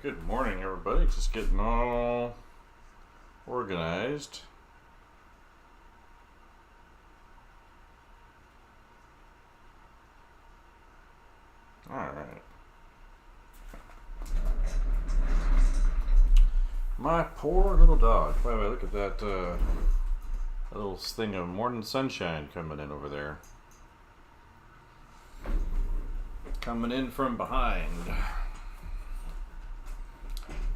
Good morning, everybody. Just getting all organized. All right. My poor little dog. By the way, look at that little thing of morning sunshine coming in over there. Coming in from behind.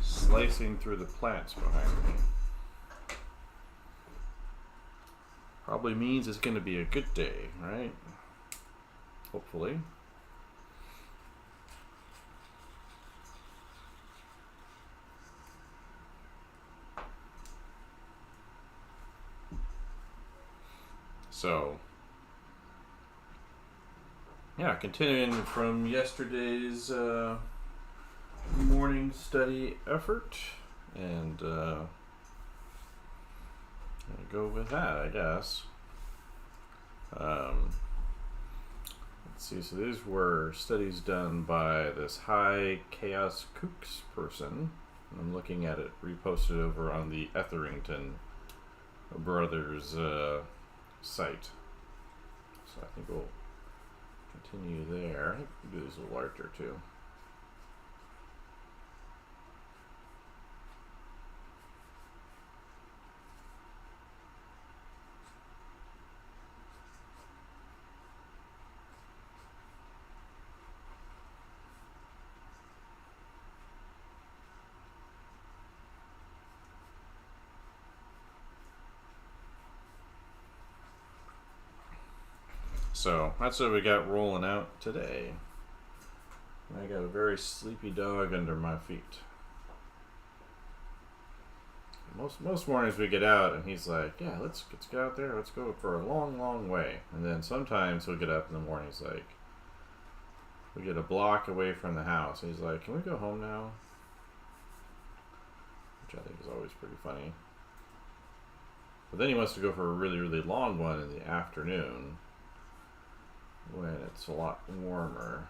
Slicing through the plants behind me. Probably means it's going to be a good day, right? Hopefully. So, yeah, continuing from yesterday's morning study effort, and go with that, I guess. Let's see, so these were studies done by this High Chaos Kooks person. I'm looking at it reposted over on the Etherington Brothers site. So I think we'll continue there. I think we'll do this a little larger too. So that's what we got rolling out today. I got a very sleepy dog under my feet. Most mornings we get out and he's like, yeah, let's get out there, let's go for a long way. And then sometimes he'll get up in the morning, he's like, we get a block away from the house. He's like, can we go home now? Which I think is always pretty funny. But then he wants to go for a really long one in the afternoon when it's a lot warmer.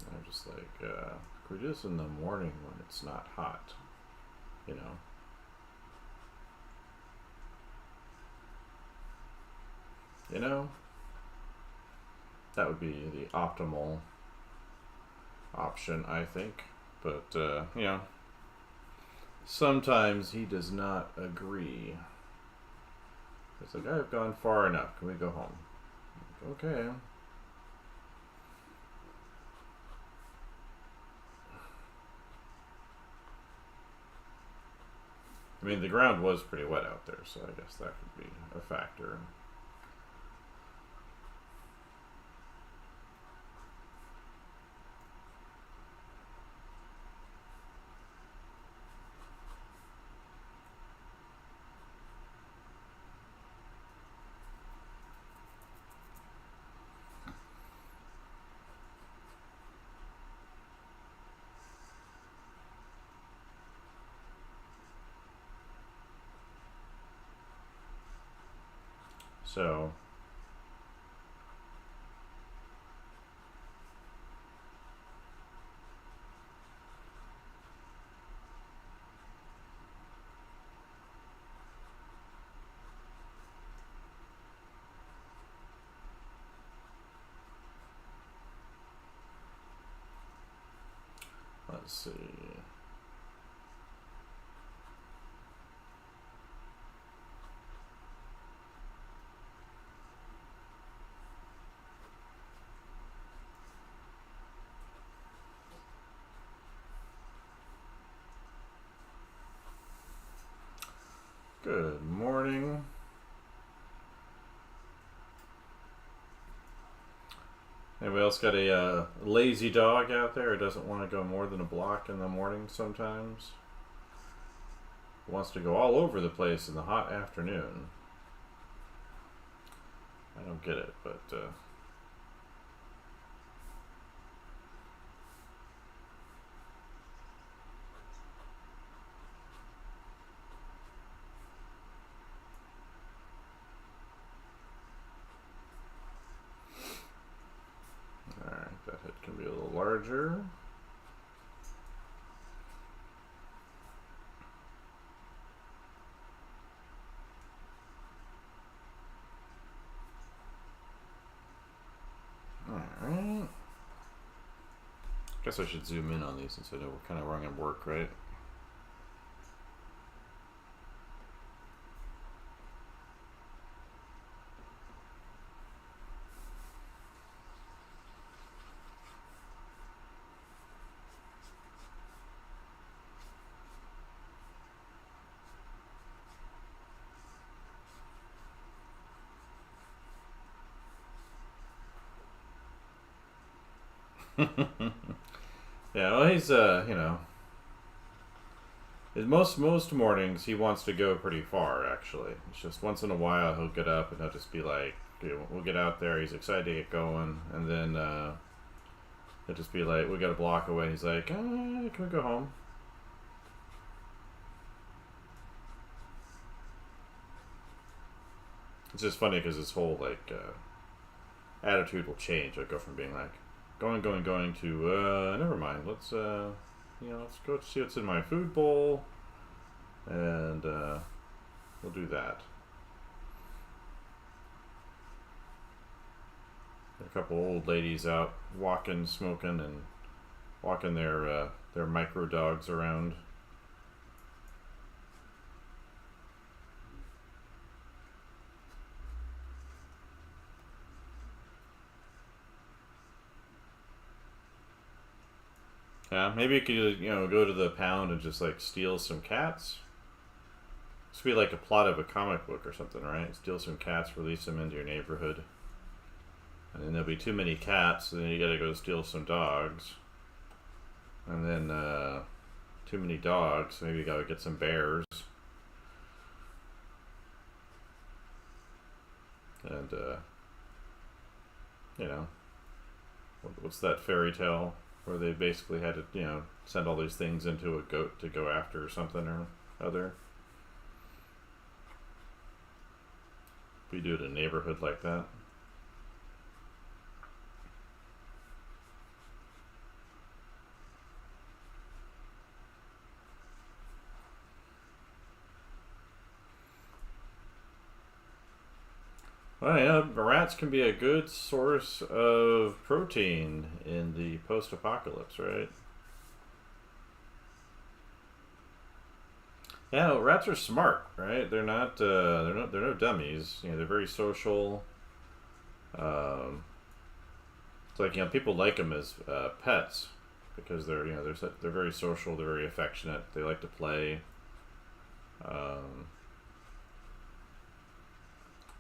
And I'm just like, can we do this in the morning when it's not hot? You know? You know? That would be the optimal option, I think. But, you know, sometimes he does not agree. It's like, I've gone far enough. Can we go home? Like, okay. I mean, the ground was pretty wet out there, so I guess that could be a factor. So, let's see. Good morning. Anybody else got a lazy dog out there who doesn't want to go more than a block in the morning sometimes? Wants to go all over the place in the hot afternoon. I don't get it, but that head can be a little larger. Alright. Guess I should zoom in on these since I know we're kind of running work, right? Yeah, well, he's you know, most mornings he wants to go pretty far. Actually, it's just once in a while he'll get up and he'll just be like, "We'll get out there." He's excited to get going, and then he'll just be like, "We got a block away." He's like, "Can we go home?" It's just funny because his whole like attitude will change. I'll go from being like, going to never mind. Let's let's go see what's in my food bowl, and we'll do that. A couple old ladies out walking, smoking, and walking their micro dogs around. Yeah, maybe you could go to the pound and just like steal some cats. This would be like a plot of a comic book or something, right? Steal some cats, release them into your neighborhood, and then there'll be too many cats. And then you gotta go steal some dogs, and then too many dogs. So maybe you gotta get some bears, and what's that fairy tale where they basically had to send all these things into a goat to go after or something or other. We do it in a neighborhood like that. Well, yeah, rats can be a good source of protein in the post-apocalypse, right? Yeah, well, rats are smart, right? They're not. They're no dummies. They're very social. Um, it's like people like them as pets because they're very social. They're very affectionate. They like to play. Um,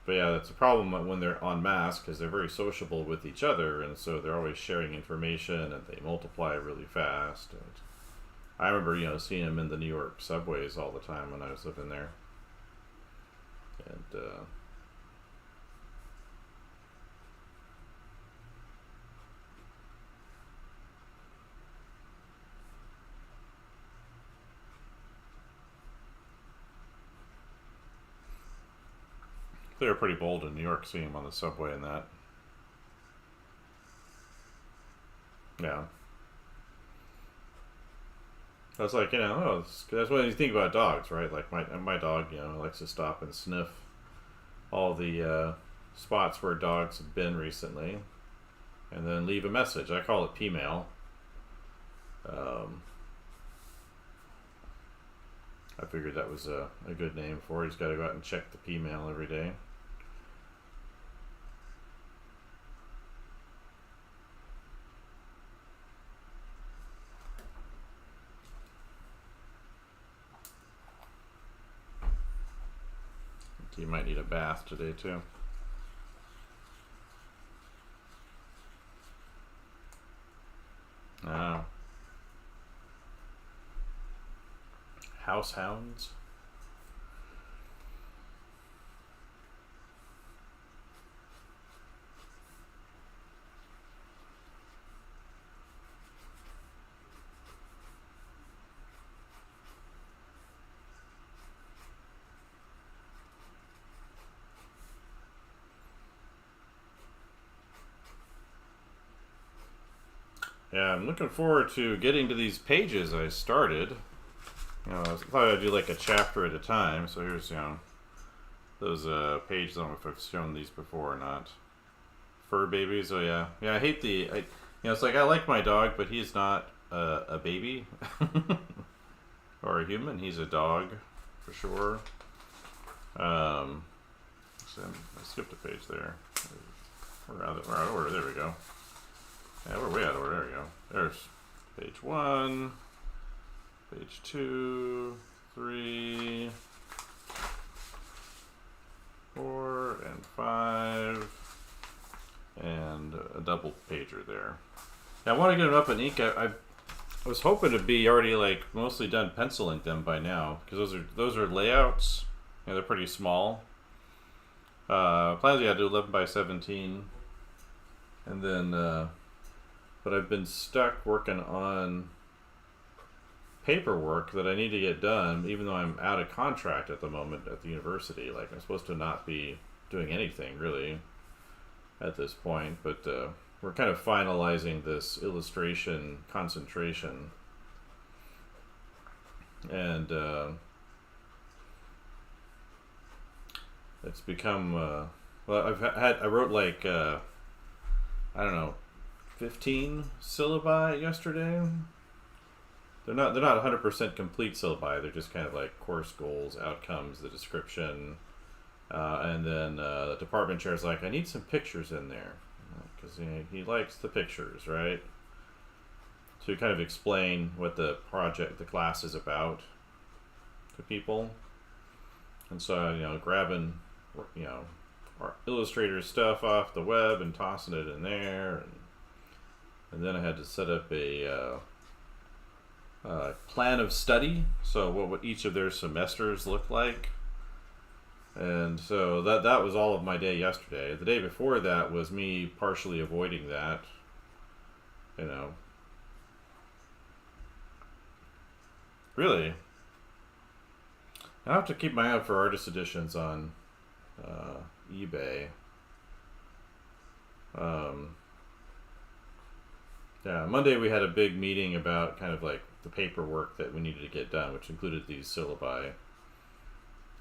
But yeah, that's a problem when they're en masse because they're very sociable with each other, and so they're always sharing information, and they multiply really fast. And I remember, seeing them in the New York subways all the time when I was living there, and they were pretty bold in New York, seeing them on the subway and that. Yeah. I was like, that's what you think about dogs, right? Like my dog, likes to stop and sniff all the spots where dogs have been recently, and then leave a message. I call it P-mail. I figured that was a good name for it. He's got to go out and check the P-mail every day. You might need a bath today too. Ah, house hounds. Yeah, I'm looking forward to getting to these pages I started. I thought I'd do like a chapter at a time. So here's, those pages. I don't know if I've shown these before or not. Fur babies. Oh yeah, yeah. I hate it's like I like my dog, but he's not a baby or a human. He's a dog for sure. So I skipped a page there. We're out of order. There we go. Yeah, we're way out of order. There we go. There's page 1, page 2, 3, 4, and 5, and a double pager there. Yeah, I want to get them up in ink. I was hoping to be already like mostly done penciling them by now, because those are layouts. Yeah, they're pretty small. Plans I do 11 by 17, and then but I've been stuck working on paperwork that I need to get done, even though I'm out of contract at the moment at the university. Like, I'm supposed to not be doing anything really at this point, but we're kind of finalizing this illustration concentration, and it's become well, I wrote like I don't know, 15 syllabi yesterday. They're not 100% complete syllabi. They're just kind of like course goals, outcomes, the description, and then the department chair's like, I need some pictures in there, because he likes the pictures, right? To kind of explain what the class is about to people. And so grabbing our Illustrator stuff off the web and tossing it in there, and then I had to set up a plan of study, so what each of their semesters look like. And so that was all of my day yesterday. The day before that was me partially avoiding that. Really, I have to keep my eye out for artist editions on eBay. Yeah, Monday we had a big meeting about kind of like the paperwork that we needed to get done, which included these syllabi.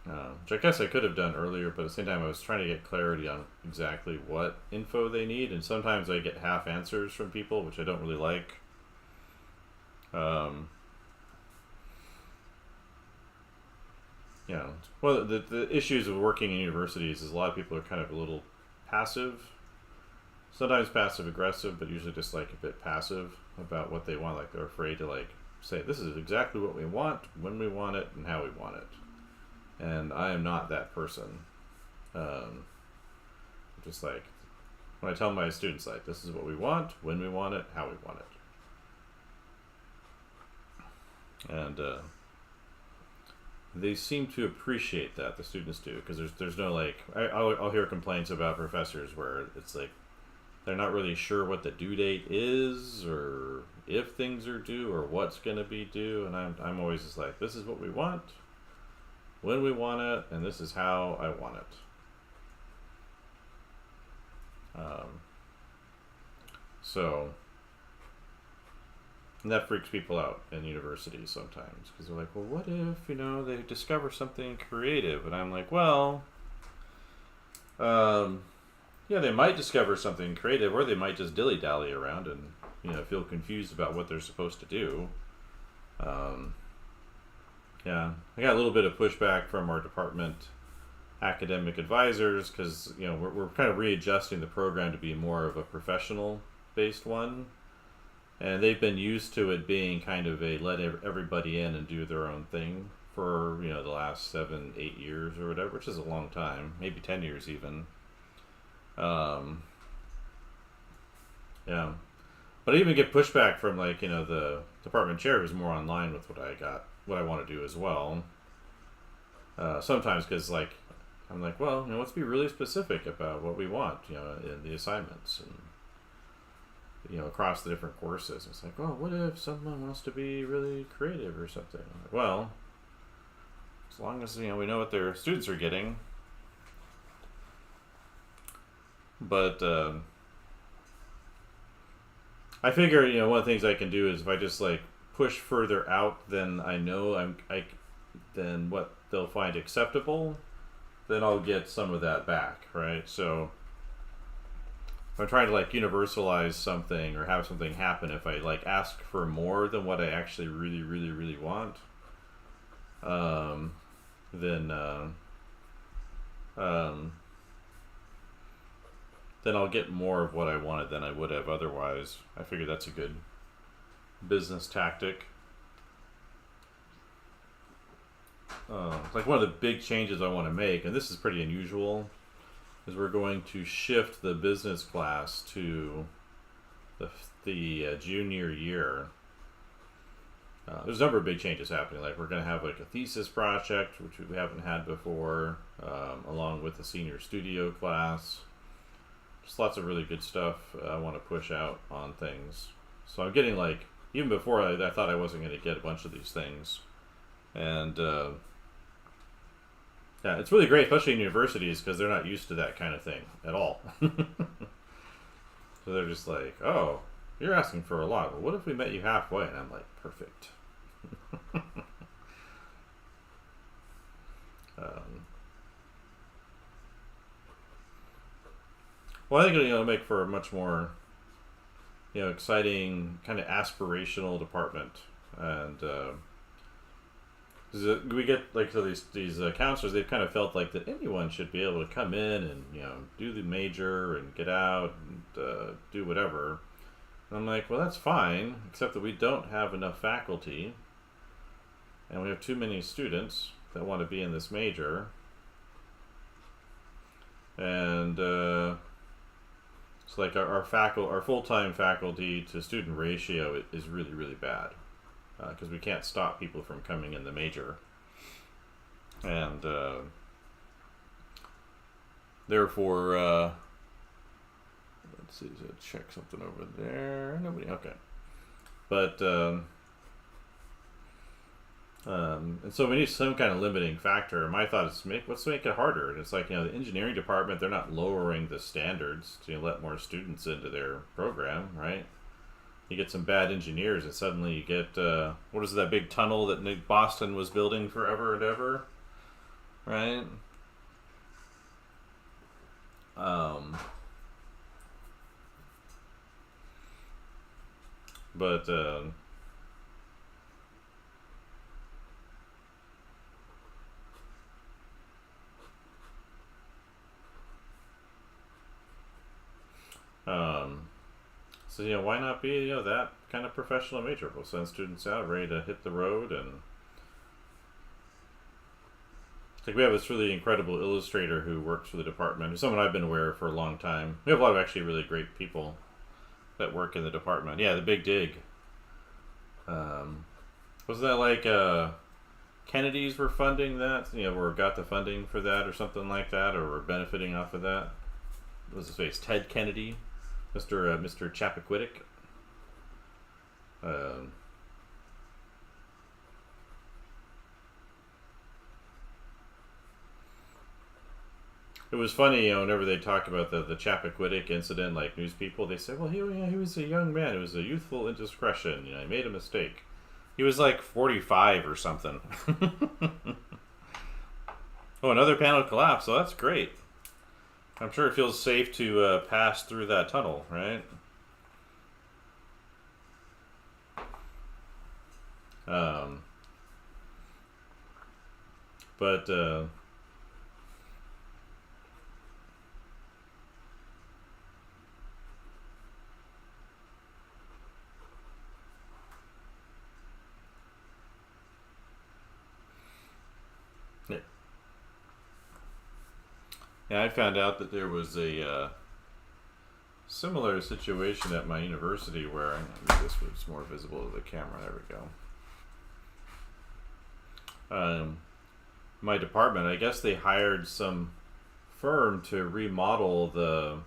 Which I guess I could have done earlier, but at the same time I was trying to get clarity on exactly what info they need, and sometimes I get half answers from people, which I don't really like. Well, the issues of working in universities is a lot of people are kind of a little passive, sometimes passive aggressive, but usually just like a bit passive about what they want. Like, they're afraid to like say, this is exactly what we want, when we want it, and how we want it. And I am not that person. Just like, when I tell my students, like, this is what we want, when we want it, how we want it. And they seem to appreciate that, the students do, because there's no like, I'll hear complaints about professors where it's like they're not really sure what the due date is, or if things are due, or what's going to be due, and I'm always just like, this is what we want, when we want it, and this is how I want it. And that freaks people out in universities sometimes, because they're like, well, what if, they discover something creative? And I'm like, well, yeah, they might discover something creative, or they might just dilly-dally around and, feel confused about what they're supposed to do. Yeah, I got a little bit of pushback from our department academic advisors, because, we're kind of readjusting the program to be more of a professional-based one. And they've been used to it being kind of a let everybody in and do their own thing for, the last 7-8 years or whatever, which is a long time, maybe 10 years even. Yeah. But I even get pushback from, like, the department chair who's more online with what I want to do as well. Sometimes because, like, I'm like, well, let's be really specific about what we want, in the assignments, and across the different courses. It's like, well, what if someone wants to be really creative or something? Like, well, as long as, we know what their students are getting. But, I figure, one of the things I can do is if I just like push further out than I know than what they'll find acceptable, then I'll get some of that back, right? So if I'm trying to like universalize something or have something happen, if I like ask for more than what I actually really, really, really want, then then I'll get more of what I wanted than I would have otherwise. I figure that's a good business tactic. Like one of the big changes I want to make, and this is pretty unusual, is we're going to shift the business class to the junior year. There's a number of big changes happening. Like we're going to have like a thesis project, which we haven't had before, along with the senior studio class. Just lots of really good stuff I want to push out on things. So I'm getting like, even before I thought I wasn't going to get a bunch of these things. And yeah, it's really great, especially in universities, because they're not used to that kind of thing at all. So they're just like, oh, you're asking for a lot. Well, what if we met you halfway? And I'm like, perfect. Well, I think it'll make for a much more, exciting, kind of aspirational department, and we get like so these counselors. They've kind of felt like that anyone should be able to come in and do the major and get out and do whatever. And I'm like, well, that's fine, except that we don't have enough faculty, and we have too many students that want to be in this major, and so like our full-time faculty to student ratio is really, really bad, because we can't stop people from coming in the major, and therefore let's see, check something over there. Nobody, okay. But and so we need some kind of limiting factor. My thought is let's make it harder. And it's like, the engineering department, they're not lowering the standards to let more students into their program, right? You get some bad engineers and suddenly you get, what is that big tunnel that Boston was building forever and ever, right? But so why not be that kind of professional major? We'll send students out ready to hit the road, and like we have this really incredible illustrator who works for the department, who's someone I've been aware of for a long time. We have a lot of actually really great people that work in the department. Yeah, the Big Dig. Wasn't that like Kennedy's were funding that? Or got the funding for that or something like that, or were benefiting off of that? What was his face? Ted Kennedy, Mr. Chappaquiddick. It was funny, whenever they talk about the Chappaquiddick incident, like news people, they say, well, he was a young man. It was a youthful indiscretion. He made a mistake. He was like 45 or something. Oh, another panel collapsed. So that's great. I'm sure it feels safe to pass through that tunnel, right? But yeah, I found out that there was a similar situation at my university where this was more visible to the camera. There we go. My department, I guess they hired some firm to remodel the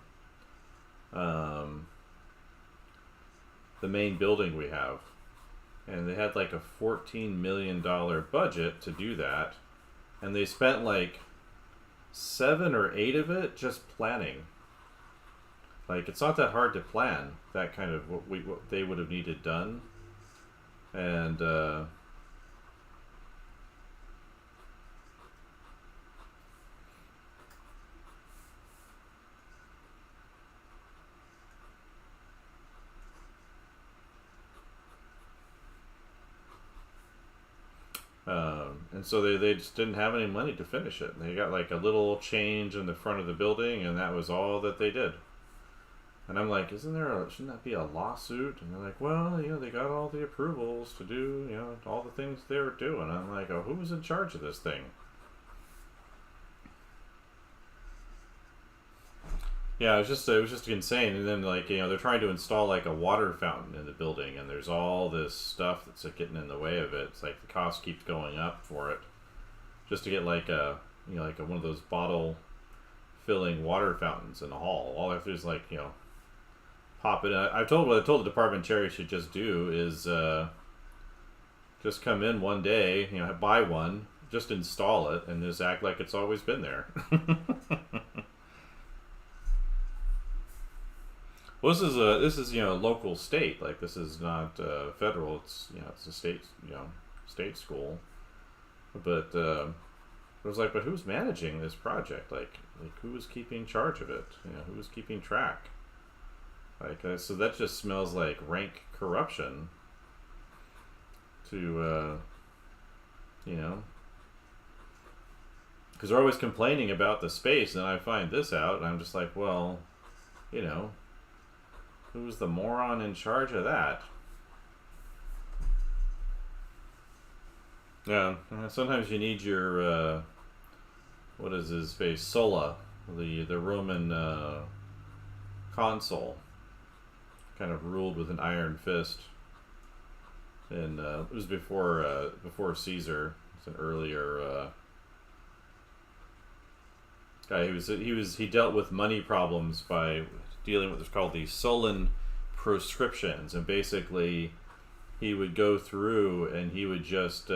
main building we have, and they had like a $14 million budget to do that, and they spent like 7 or 8 of it just planning. Like, it's not that hard to plan that kind of what they would have needed done, and and so they just didn't have any money to finish it. They got like a little change in the front of the building, and that was all that they did. And I'm like, shouldn't that be a lawsuit? And they're like, well, they got all the approvals to do, all the things they were doing. And I'm like, oh, who was in charge of this thing? Yeah, it was just insane. And then like, they're trying to install like a water fountain in the building, and there's all this stuff that's like, getting in the way of it. It's like the cost keeps going up for it, just to get like one of those bottle filling water fountains in the hall. All I have to do is like, pop it. I told the department chair should just do is just come in one day, buy one, just install it, and just act like it's always been there. Well, this is local state. Like, this is not federal. It's it's a state school. But it was like, but who's managing this project? Like who is keeping charge of it? Who is keeping track? Like, so that just smells like rank corruption. To because they're always complaining about the space, and I find this out, and I'm just like, well, who's the moron in charge of that? Yeah, sometimes you need your what is his face, Sulla, the Roman consul, kind of ruled with an iron fist, and it was before Caesar. It's an earlier guy. He dealt with money problems by dealing with what's called the Sullan proscriptions, and basically he would go through and he would just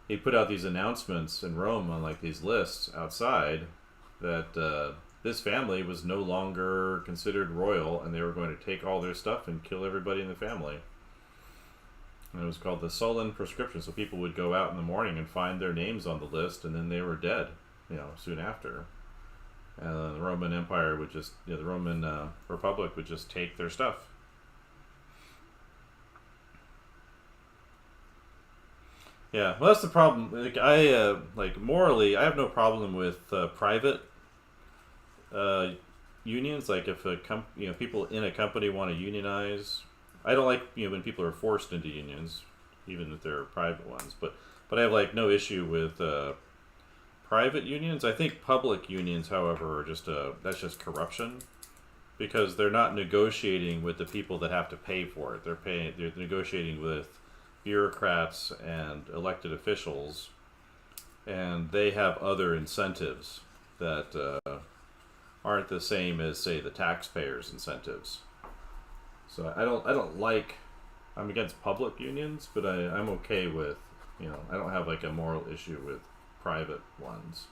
he put out these announcements in Rome on like these lists outside that this family was no longer considered royal, and they were going to take all their stuff and kill everybody in the family. And it was called the Sullan proscription. So people would go out in the morning and find their names on the list, and then they were dead, soon after. And the Roman Empire would just, the Roman Republic would just take their stuff. Yeah, well, that's the problem. Like, morally, I have no problem with private unions. Like, if people in a company want to unionize, I don't like when people are forced into unions, even if they're private ones. But I have like no issue with private unions. I think public unions, however, are that's just corruption, because they're not negotiating with the people that have to pay for it. They're negotiating with bureaucrats and elected officials, and they have other incentives that aren't the same as, say, the taxpayers' incentives. So I'm against public unions, but I'm okay with, I don't have like a moral issue with private ones.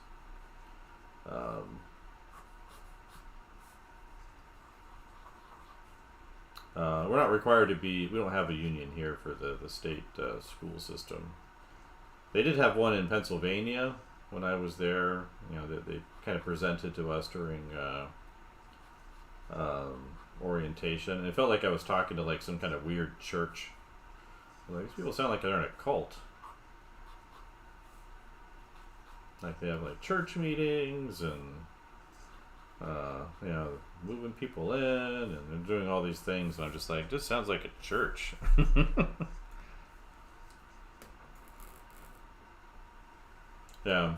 We're not required to be. We don't have a union here for the state school system. They did have one in Pennsylvania when I was there. They kind of presented to us during orientation, and it felt like I was talking to like some kind of weird church. Like, these people sound like they're in a cult. Like, they have like church meetings and moving people in, and they're doing all these things, and I'm just like, this sounds like a church. Yeah.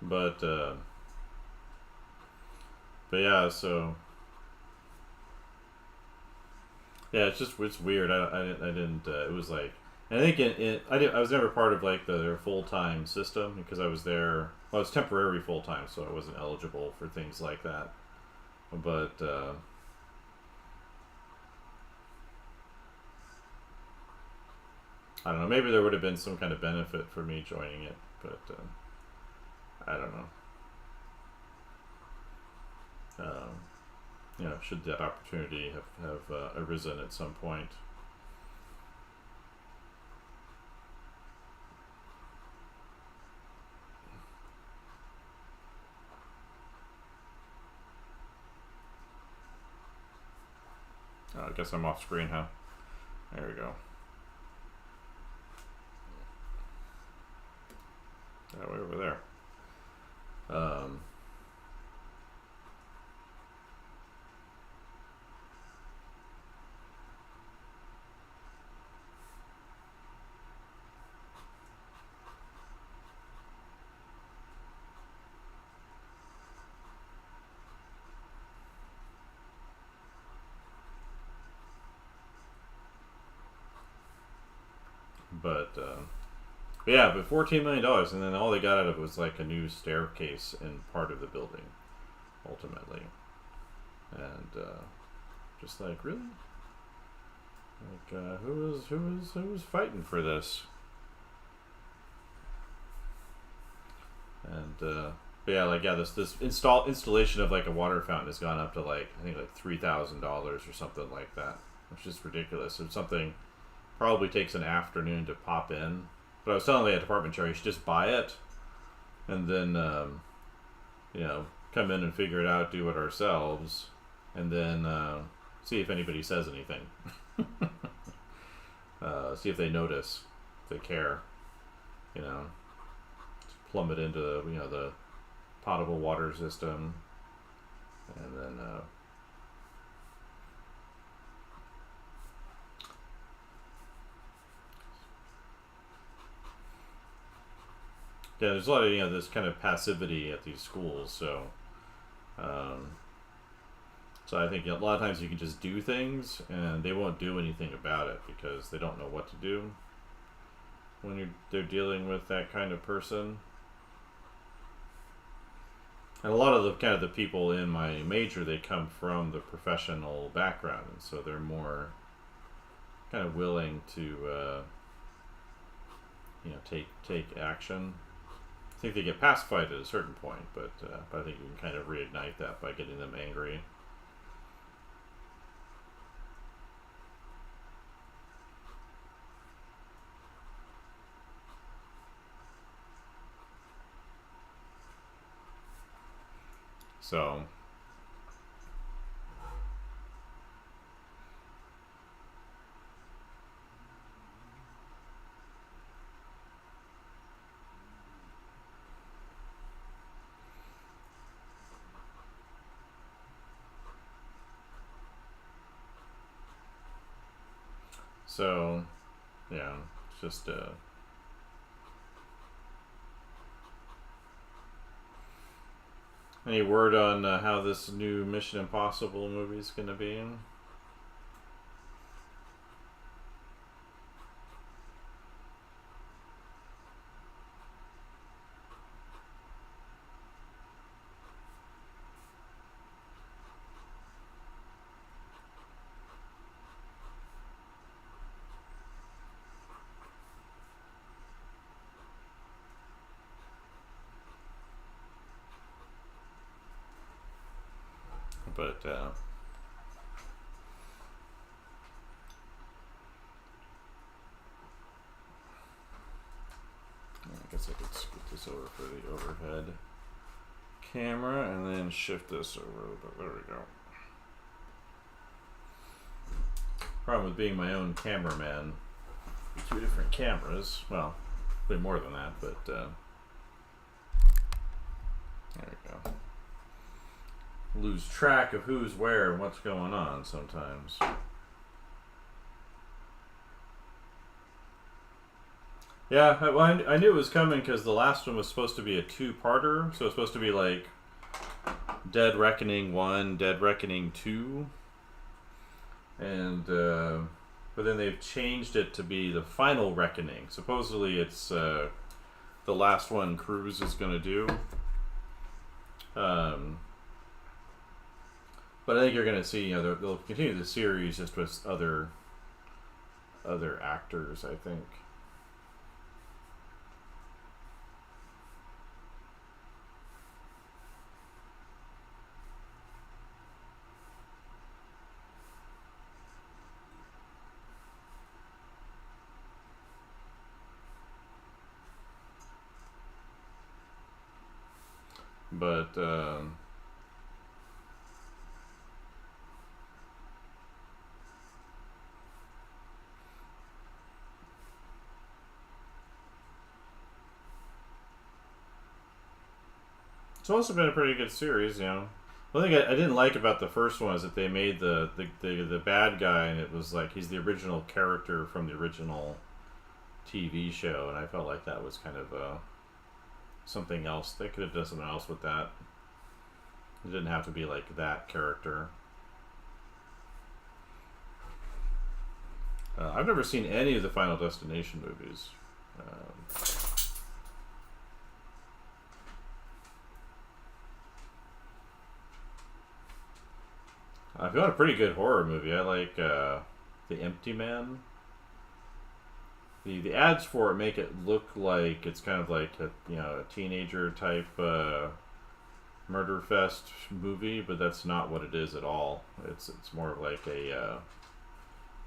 But yeah, so yeah, it's weird. I didn't. It was like, and I think I was never part of like their full time system, because I was there well, it's temporary full time, so I wasn't eligible for things like that. But I don't know. Maybe there would have been some kind of benefit for me joining it, but I don't know. Should that opportunity have arisen at some point? I guess I'm off screen, huh? There we go. Way over there. But $14 million, and then all they got out of it was like a new staircase in part of the building, ultimately. And just like, really, like who was fighting for this? And this installation of like a water fountain has gone up to like I think like $3,000 or something like that, which is ridiculous. It's something probably takes an afternoon to pop in. But I was telling the department chair, you should just buy it, and then come in and figure it out, do it ourselves, and then see if anybody says anything. See if they notice, if they care. Plumb it into the potable water system, and then there's a lot of this kind of passivity at these schools, so I think a lot of times you can just do things and they won't do anything about it because they don't know what to do when they're dealing with that kind of person. And a lot of the people in my major, they come from the professional background, and so they're more kind of willing to take action. I think they get pacified at a certain point, but I think you can kind of reignite that by getting them angry. So yeah, it's just any word on how this new Mission Impossible movie is going to be? But I guess I could scoot this over for the overhead camera and then shift this over a little bit. There we go. Problem with being my own cameraman, two different cameras. Well, way more than that, but there we go. Lose track of who's where and what's going on sometimes. Yeah, well, I knew it was coming because the last one was supposed to be a two-parter, so it's supposed to be like Dead Reckoning 1, Dead Reckoning 2, and but then they've changed it to be the Final Reckoning. Supposedly it's the last one Cruise is going to do. But I think you're going to see, they'll continue the series just with other actors, I think. But it's also been a pretty good series, One thing I didn't like about the first one is that they made the bad guy, and it was like he's the original character from the original TV show, and I felt like that was kind of something else. They could have done something else with that. It didn't have to be like that character. I've never seen any of the Final Destination movies. If you want a pretty good horror movie, I like The Empty Man. The ads for it make it look like it's kind of like a teenager type murder fest movie, but that's not what it is at all. It's more of like a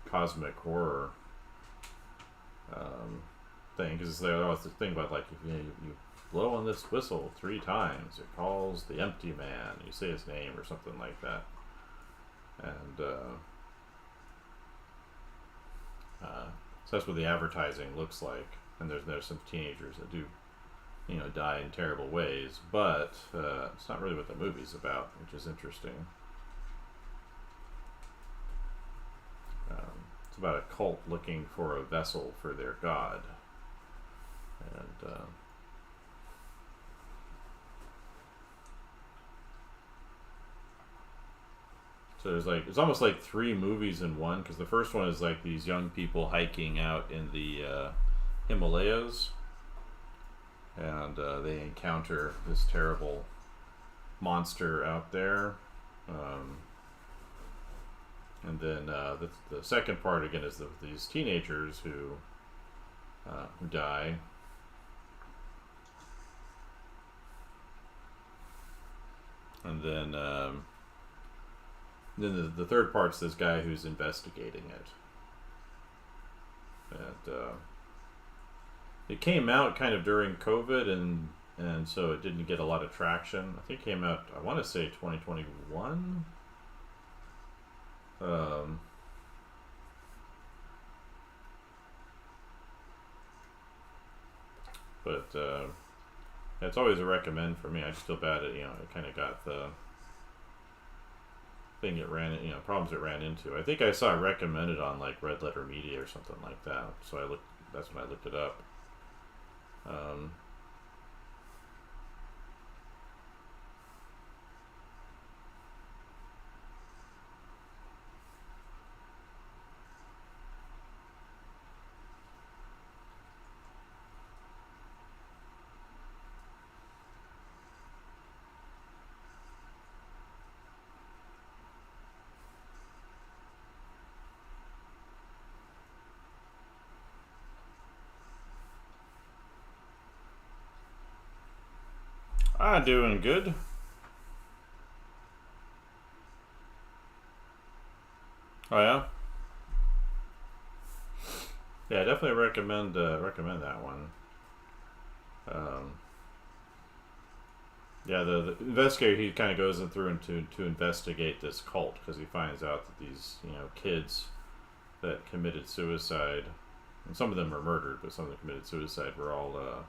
cosmic horror thing, because they always think about like if you blow on this whistle 3 times, it calls the Empty Man. You say his name or something like that, and so that's what the advertising looks like. And there's some teenagers that do, die in terrible ways, but it's not really what the movie's about, which is interesting. It's about a cult looking for a vessel for their god, and so it's almost like 3 movies in one, because the first one is like these young people hiking out in the Himalayas, and they encounter this terrible monster out there, and then the second part again is these teenagers who die, and then the third part's this guy who's investigating it, and it came out kind of during COVID, and so it didn't get a lot of traction. I think it came out, I want to say 2021. But it's always a recommend for me. I just feel bad at it kind of got the thing it ran, problems it ran into. I think I saw it recommended on like Red Letter Media or something like that. So that's when I looked it up. I'm doing good. Oh yeah, yeah. I definitely recommend that one. Yeah, the investigator, he kind of goes in through to investigate this cult, because he finds out that these kids that committed suicide, and some of them were murdered, but some of them committed suicide, were all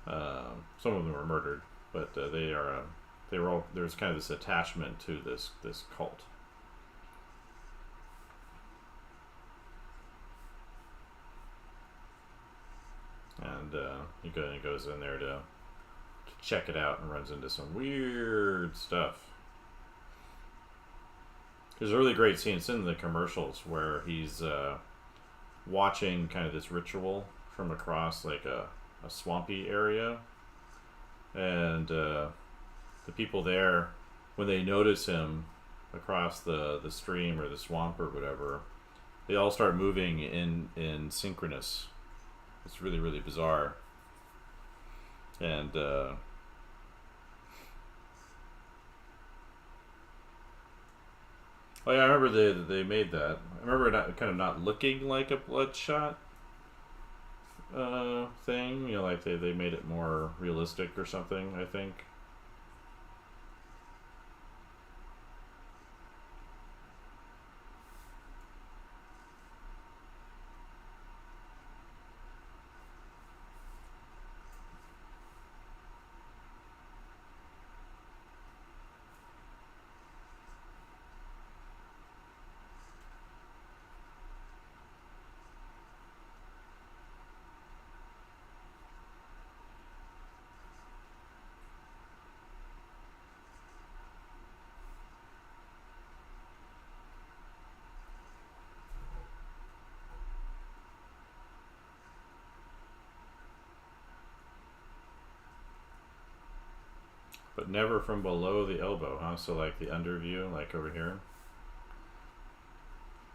some of them were murdered, but they were all, there's kind of this attachment to this cult. And he goes in there to check it out, and runs into some weird stuff. There's a really great scene. It's in the commercials where he's watching kind of this ritual from across like a a swampy area, and the people there, when they notice him across the stream or the swamp or whatever, they all start moving in synchronous. It's really, really bizarre. And oh yeah, I remember they made that. I remember it kind of not looking like a bloodshot thing. You know, like they made it more realistic or something, I think. But never from below the elbow, huh? So like the under view, like over here.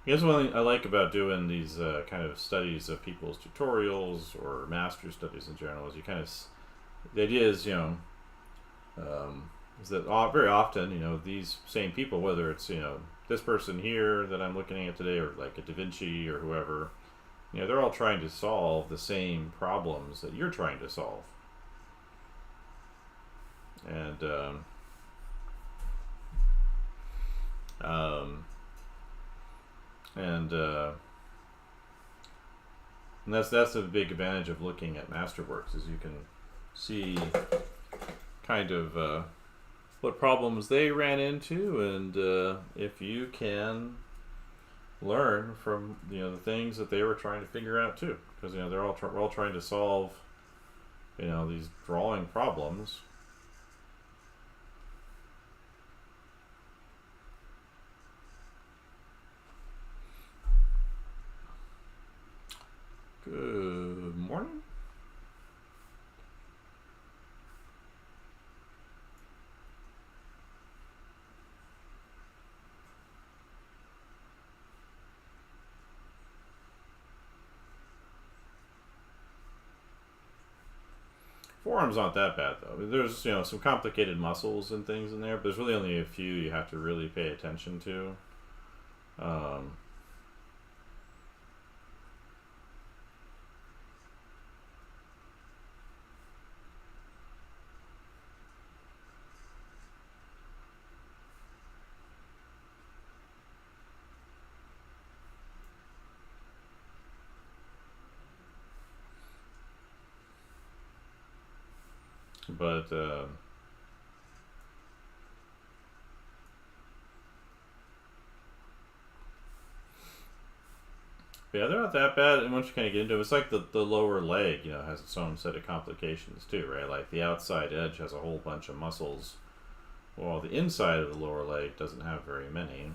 Here's one thing I like about doing these kind of studies of people's tutorials or master studies in general is you kind of, the idea is, you know, is that very often, you know, these same people, whether it's, you know, this person here that I'm looking at today or like a Da Vinci or whoever, you know, they're all trying to solve the same problems that you're trying to solve. And and that's a big advantage of looking at masterworks is you can see kind of what problems they ran into, and if you can learn from, you know, the things that they were trying to figure out too, because, you know, we're all trying to solve, you know, these drawing problems. Good morning. Forearms aren't that bad though. There's, you know, some complicated muscles and things in there, but there's really only a few you have to really pay attention to. But yeah, they're not that bad. And once you kind of get into it, it's like the lower leg, you know, has its own set of complications too, right? Like the outside edge has a whole bunch of muscles, while the inside of the lower leg doesn't have very many.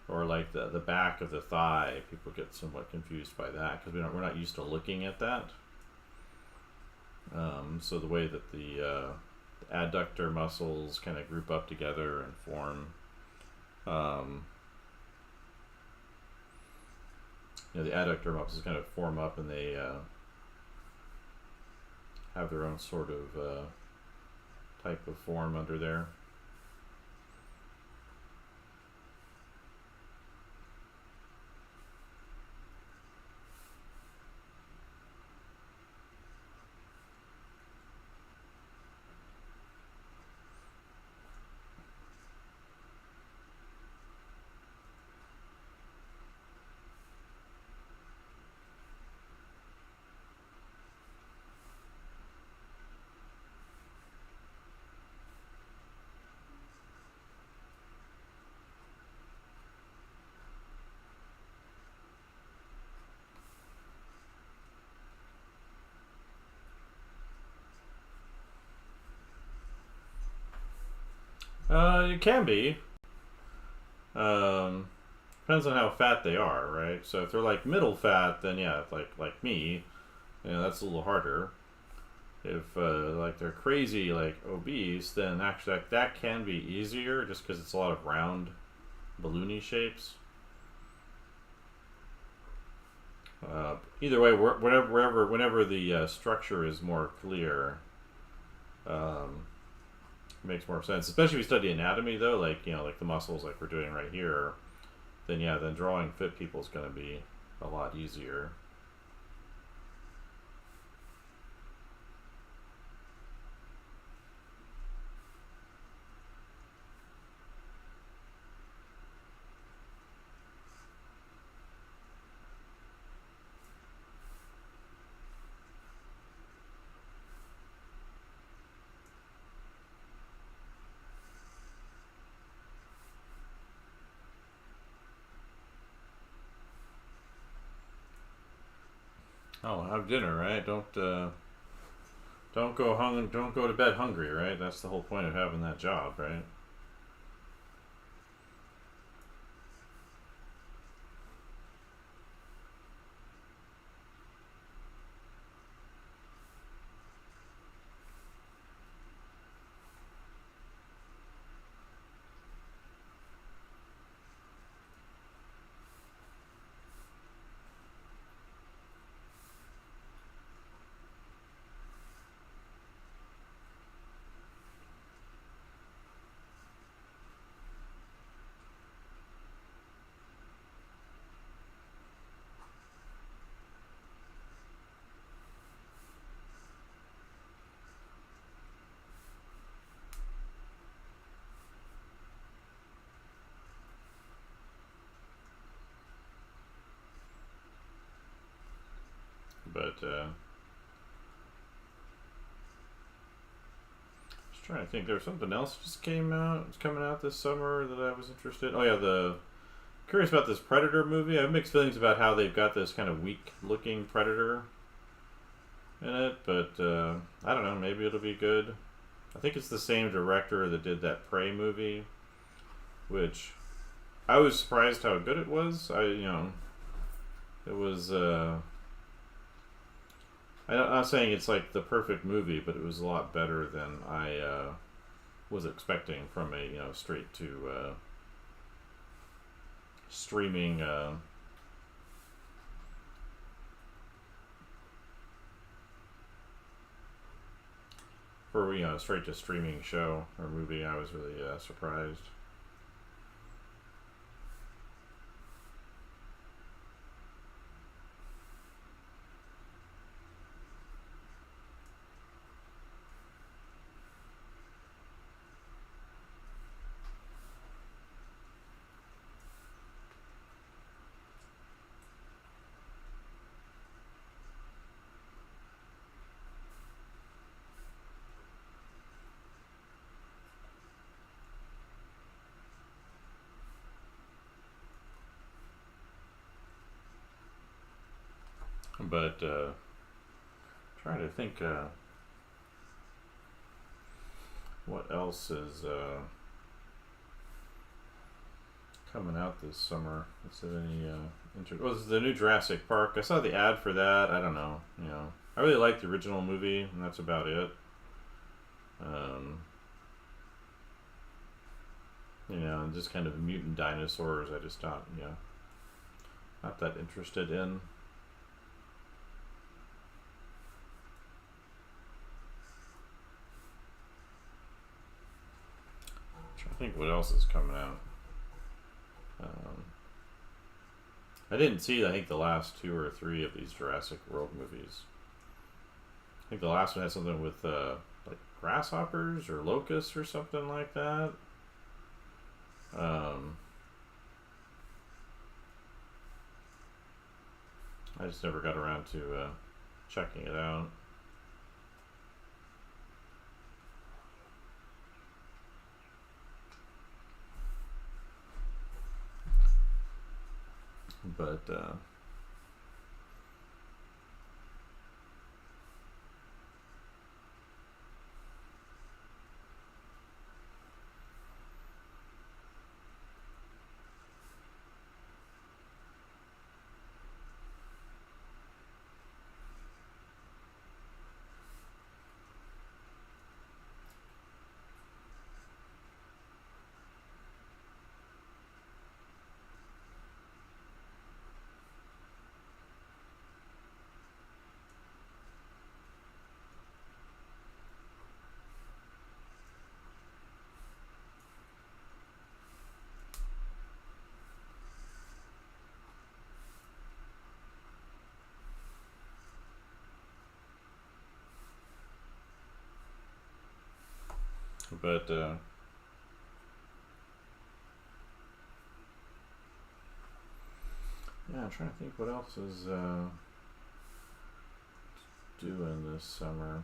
Or like the back of the thigh, people get somewhat confused by that because we're not used to looking at that. So the way that the adductor muscles kind of group up together and form, you know, the adductor muscles kind of form up and they have their own sort of type of form under there. It can be. Depends on how fat they are, right? So if they're like middle fat, then yeah, like me, That's a little harder. If like they're crazy, like obese, then actually that can be easier, just because it's a lot of round, balloony shapes. Either way, whenever the structure is more clear, um, it makes more sense. Especially if you study anatomy, though, like like the muscles, like we're doing right here. Then then drawing fit people is going to be a lot easier. Oh, have dinner, right? Don't go to bed hungry, right? That's the whole point of having that job, right? But just trying to think, there was something else just came out. It's coming out this summer that I was interested. Oh yeah, the curious about this Predator movie. I have mixed feelings about how they've got this kind of weak-looking Predator in it, but I don't know. Maybe it'll be good. I think it's the same director that did that Prey movie, which I was surprised how good it was. It was. I'm not saying it's like the perfect movie, but it was a lot better than I was expecting from a straight to streaming. For straight to streaming show or movie, I was really surprised. But trying to think what else is coming out this summer. Is there any this is the new Jurassic Park. I saw the ad for that. I don't know. I really liked the original movie, and that's about it. Um, and just kind of mutant dinosaurs. I just not that interested in. I think what else is coming out. I didn't see, I think, the last 2 or 3 of these Jurassic World movies. I think the last one had something with like grasshoppers or locusts or something like that. I just never got around to checking it out. But But yeah, I'm trying to think what else is doing this summer.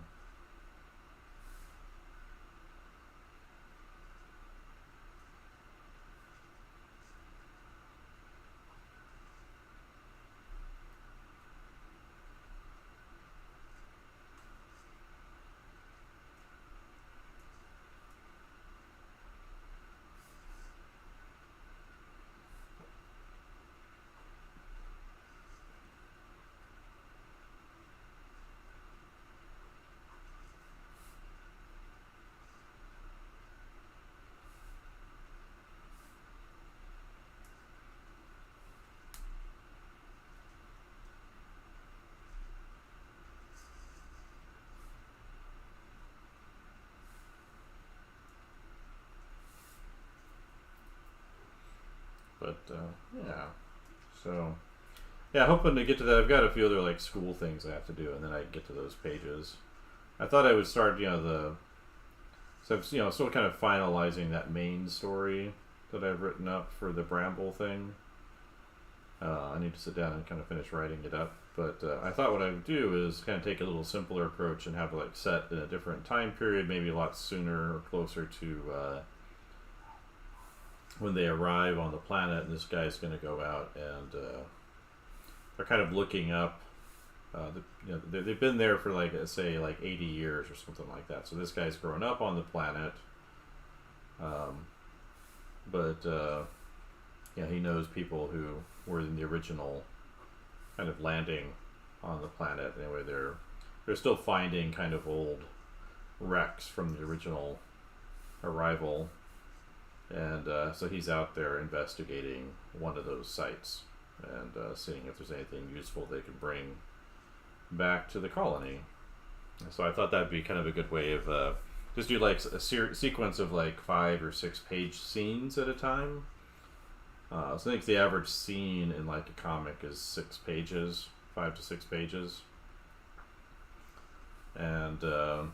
But yeah, so yeah, hoping to get to that. I've got a few other like school things I have to do, and then I get to those pages. I thought I would start, so I'm, still kind of finalizing that main story that I've written up for the Bramble thing. I need to sit down and kind of finish writing it up. But I thought what I would do is kind of take a little simpler approach and have it like set in a different time period, maybe a lot sooner or closer to when they arrive on the planet. And this guy's going to go out and they're kind of looking up. They've been there for like say like 80 years or something like that. So this guy's grown up on the planet, but he knows people who were in the original kind of landing on the planet. Anyway, they're still finding kind of old wrecks from the original arrival, and so he's out there investigating one of those sites and seeing if there's anything useful they can bring back to the colony. So I thought that'd be kind of a good way of just do like a sequence of like 5 or 6 page scenes at a time. So I think the average scene in like a comic is 6 pages, 5 to 6 pages, and I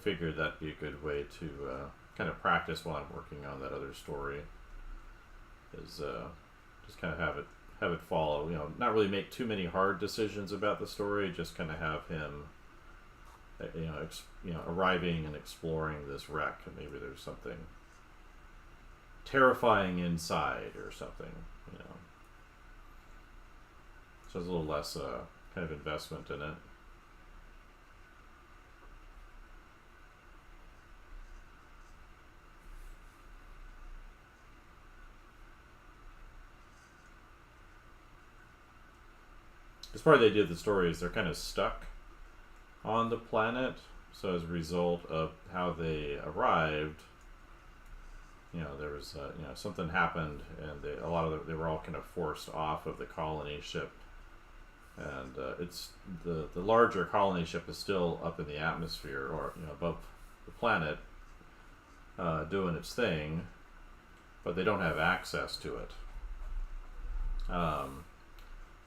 figured that'd be a good way to kind of practice while I'm working on that other story. Is just kind of have it follow, not really make too many hard decisions about the story, just kind of have him, arriving and exploring this wreck, and maybe there's something terrifying inside or something, So there's a little less kind of investment in it. Because part of the idea of the story is they're kind of stuck on the planet. So as a result of how they arrived, there was something happened, and they were all kind of forced off of the colony ship, and it's the larger colony ship is still up in the atmosphere, or above the planet, doing its thing, but they don't have access to it.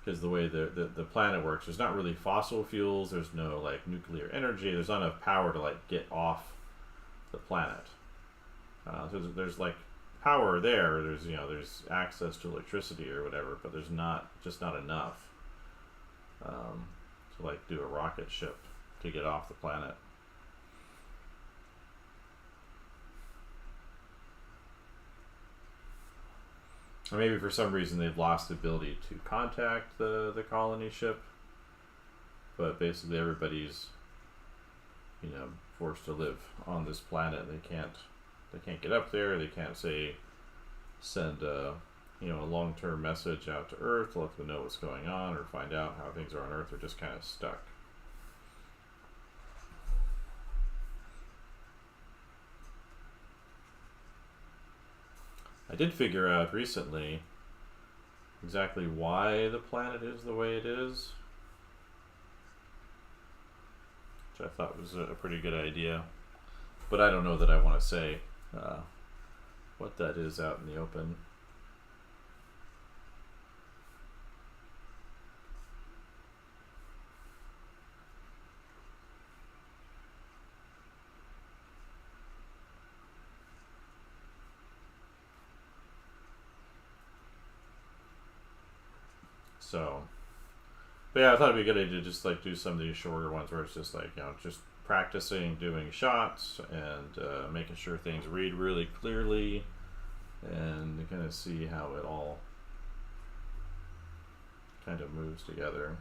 Because the way the planet works, there's not really fossil fuels, there's no like nuclear energy, there's not enough power to like get off the planet. So there's like power there, there's access to electricity or whatever, but there's not enough to like do a rocket ship to get off the planet. Or maybe for some reason they've lost the ability to contact the colony ship, but basically everybody's forced to live on this planet. They can't get up there. They can't send a long-term message out to Earth to let them know what's going on or find out how things are on Earth. They're just kind of stuck. I did figure out recently exactly why the planet is the way it is, which I thought was a pretty good idea, but I don't know that I want to say what that is out in the open. So, but yeah, I thought it'd be a good idea to just like do some of these shorter ones where it's just like, just practicing doing shots and making sure things read really clearly and kind of see how it all kind of moves together.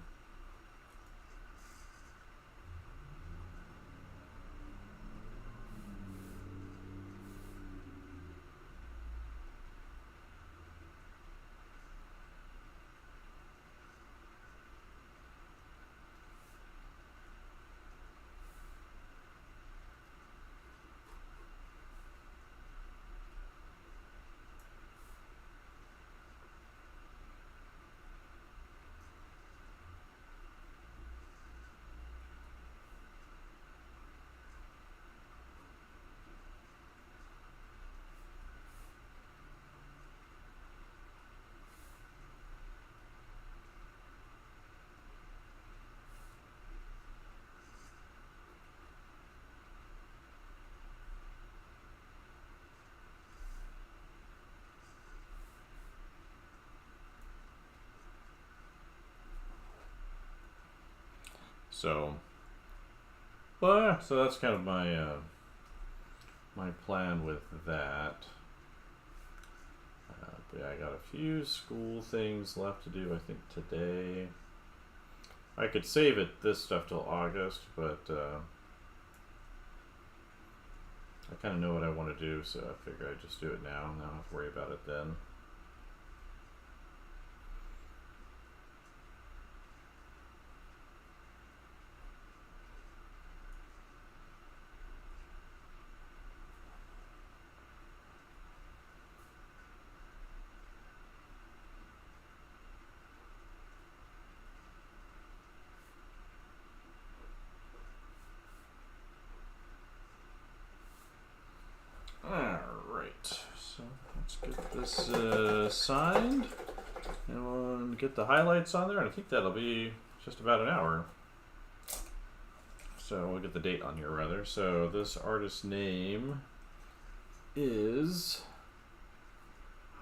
So, so that's kind of my plan with that. But yeah, I got a few school things left to do. I think today I could save this stuff till August, but I kind of know what I want to do, so I figure I'd just do it now and I don't have to worry about it then. Alright, so let's get this signed and we'll get the highlights on there, and I think that'll be just about an hour. So we'll get the date on here rather. So this artist's name is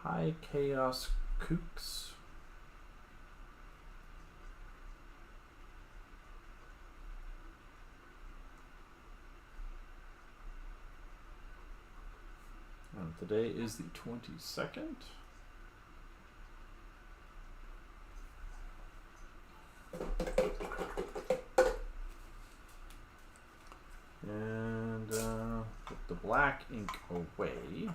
High Chaos Kooks. And today is the 22nd. And put the black ink away.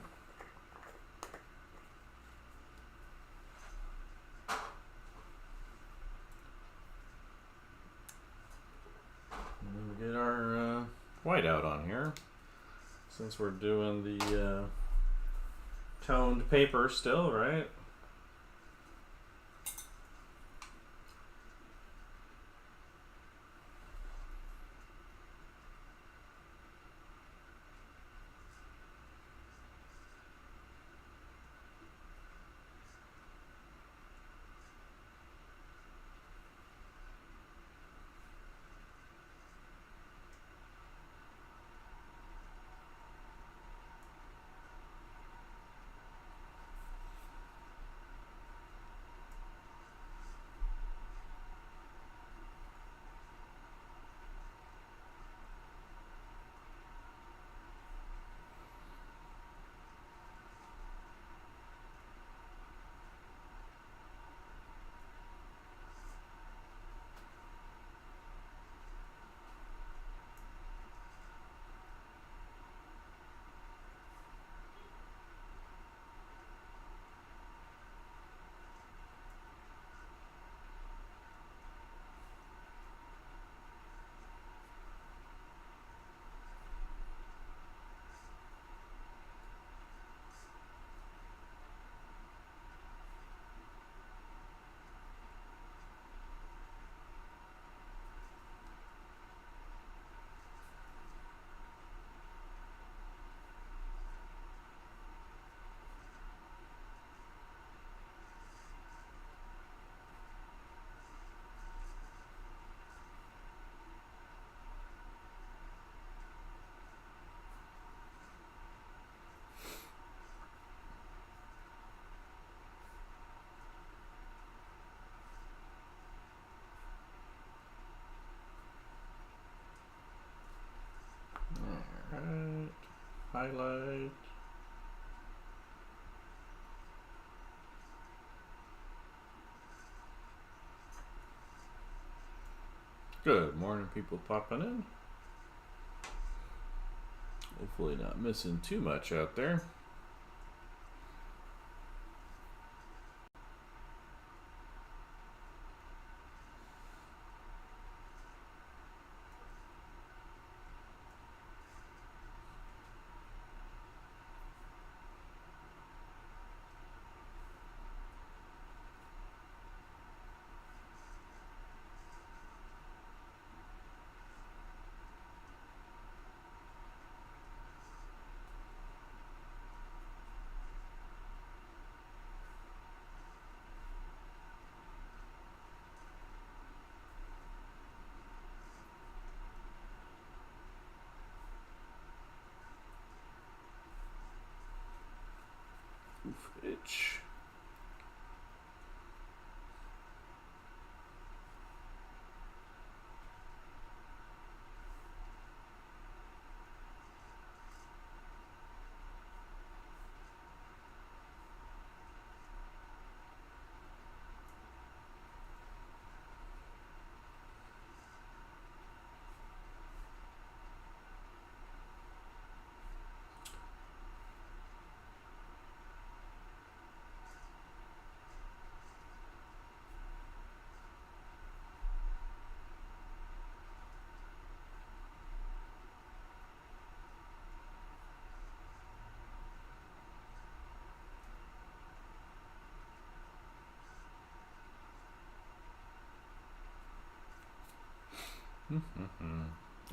And we get our whiteout on here. Since we're doing the toned paper still, right? highlight. Good morning, people popping in. Hopefully not missing too much out there. Oof, itch.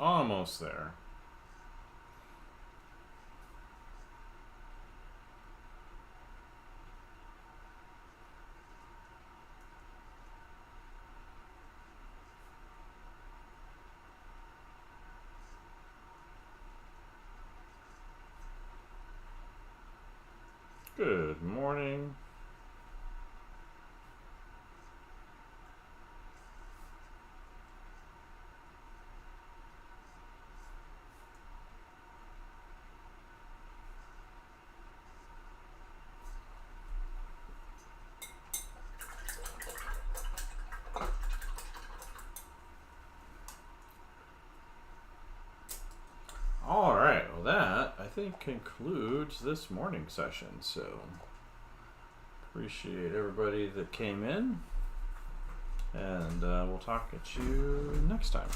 Almost there. Good morning. All right, well that I think concludes this morning session. So appreciate everybody that came in, and we'll talk at you next time.